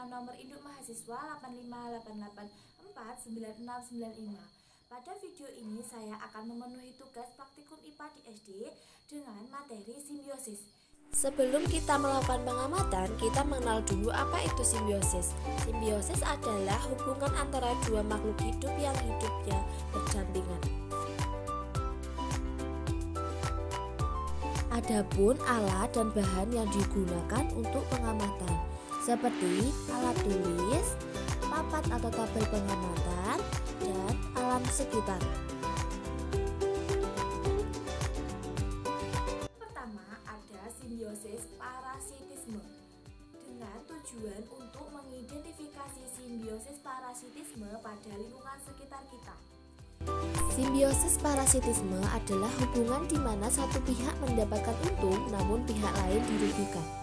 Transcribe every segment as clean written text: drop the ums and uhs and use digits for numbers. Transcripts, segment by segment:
nomor induk mahasiswa 858849695. Pada video ini saya akan memenuhi tugas praktikum IPA di SD dengan materi simbiosis. Sebelum kita melakukan pengamatan, kita mengenal dulu apa itu simbiosis. Simbiosis adalah hubungan antara dua makhluk hidup yang hidupnya berdampingan. Adapun alat dan bahan yang digunakan untuk pengamatan seperti alat tulis, papan atau tabel pengamatan, dan alam sekitar. Pertama, ada simbiosis parasitisme. Dengan tujuan untuk mengidentifikasi simbiosis parasitisme pada lingkungan sekitar kita. Simbiosis parasitisme adalah hubungan di mana satu pihak mendapatkan untung namun pihak lain dirugikan.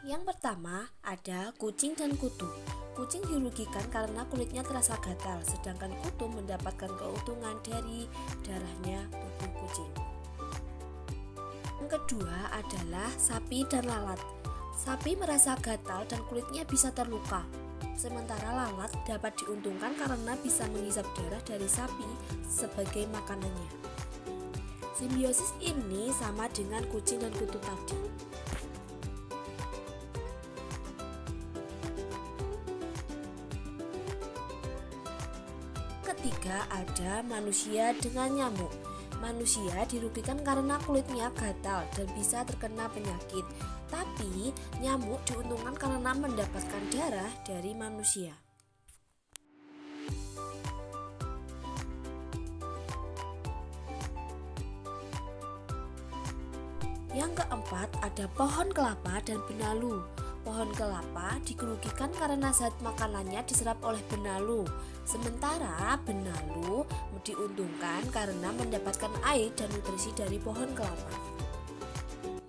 Yang pertama ada kucing dan kutu. Kucing dirugikan karena kulitnya terasa gatal, sedangkan kutu mendapatkan keuntungan dari darahnya tubuh kucing. Yang kedua adalah sapi dan lalat. Sapi merasa gatal dan kulitnya bisa terluka. Sementara lalat dapat diuntungkan karena bisa menghisap darah dari sapi sebagai makanannya. Simbiosis ini sama dengan kucing dan kutu tadi. Ketiga ada manusia dengan nyamuk. Manusia dirugikan karena kulitnya gatal dan bisa terkena penyakit. Tapi nyamuk diuntungkan karena mendapatkan darah dari manusia. Yang keempat ada pohon kelapa dan benalu. Pohon kelapa dirugikan karena zat makanannya diserap oleh benalu. Sementara benalu diuntungkan karena mendapatkan air dan nutrisi dari pohon kelapa.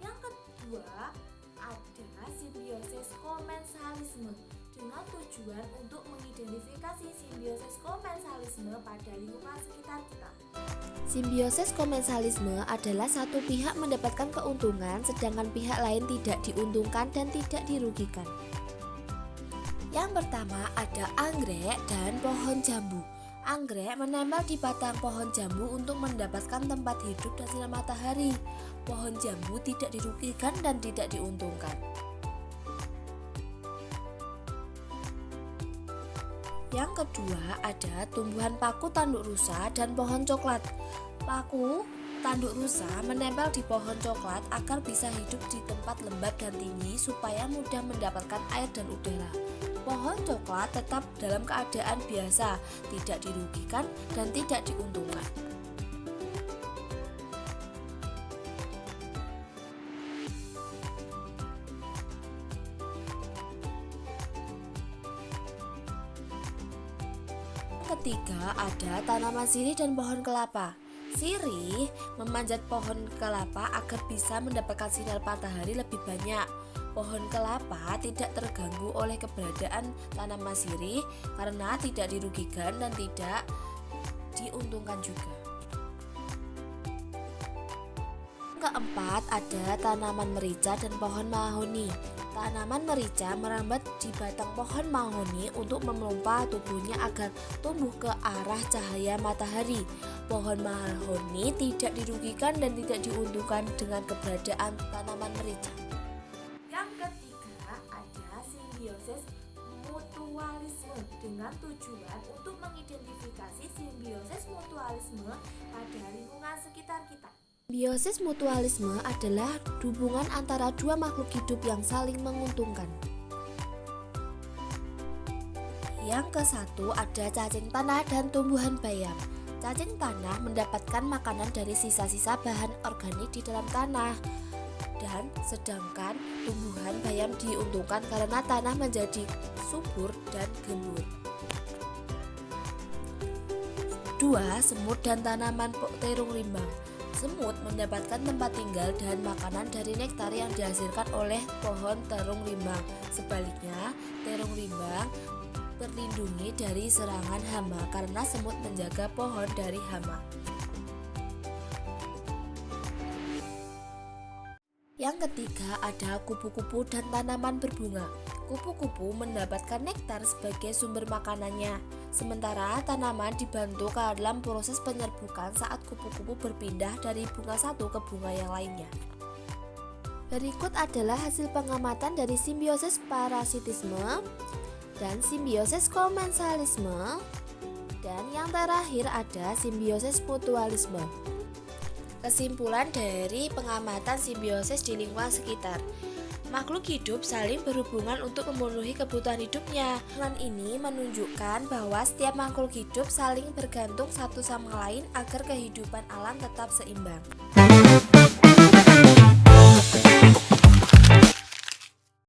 Yang kedua ada simbiosis komensalisme. Dengan tujuan untuk mengidentifikasi simbiosis komensalisme pada lingkungan sekitar kita. Simbiosis komensalisme adalah satu pihak mendapatkan keuntungan sedangkan pihak lain tidak diuntungkan dan tidak dirugikan. Yang pertama ada anggrek dan pohon jambu. Anggrek menempel di batang pohon jambu untuk mendapatkan tempat hidup dan sinar matahari. Pohon jambu tidak dirugikan dan tidak diuntungkan. Yang kedua ada tumbuhan paku tanduk rusa dan pohon coklat. Paku tanduk rusa menempel di pohon coklat agar bisa hidup di tempat lembab dan tinggi supaya mudah mendapatkan air dan udara. Pohon coklat tetap dalam keadaan biasa, tidak dirugikan dan tidak diuntungkan. Ketiga ada tanaman sirih dan pohon kelapa. Sirih memanjat pohon kelapa agar bisa mendapatkan sinar matahari lebih banyak. Pohon kelapa tidak terganggu oleh keberadaan tanaman sirih karena tidak dirugikan dan tidak diuntungkan juga. Keempat ada tanaman merica dan pohon mahoni. Tanaman merica merambat di batang pohon mahoni untuk memompa tubuhnya agar tumbuh ke arah cahaya matahari. Pohon mahoni tidak dirugikan dan tidak diuntungkan dengan keberadaan tanaman merica. Yang ketiga ada simbiosis mutualisme dengan tujuan untuk mengidentifikasi simbiosis mutualisme pada lingkungan sekitar kita. Simbiosis mutualisme adalah hubungan antara dua makhluk hidup yang saling menguntungkan. Yang ke-1 ada cacing tanah dan tumbuhan bayam. Cacing tanah mendapatkan makanan dari sisa-sisa bahan organik di dalam tanah. Dan sedangkan tumbuhan bayam diuntungkan karena tanah menjadi subur dan gembur. 2. Semut dan tanaman terung rimbang. Semut mendapatkan tempat tinggal dan makanan dari nektar yang dihasilkan oleh pohon terung rimbang. Sebaliknya, terung rimbang terlindungi dari serangan hama karena semut menjaga pohon dari hama. Yang ketiga ada kupu-kupu dan tanaman berbunga. Kupu-kupu mendapatkan nektar sebagai sumber makanannya, sementara tanaman dibantu ke dalam proses penyerbukan saat kupu-kupu berpindah dari bunga satu ke bunga yang lainnya. Berikut adalah hasil pengamatan dari simbiosis parasitisme dan simbiosis komensalisme, dan yang terakhir ada simbiosis mutualisme. Kesimpulan dari pengamatan simbiosis di lingkungan sekitar. Makhluk hidup saling berhubungan untuk memenuhi kebutuhan hidupnya. Hubungan ini menunjukkan bahwa setiap makhluk hidup saling bergantung satu sama lain agar kehidupan alam tetap seimbang.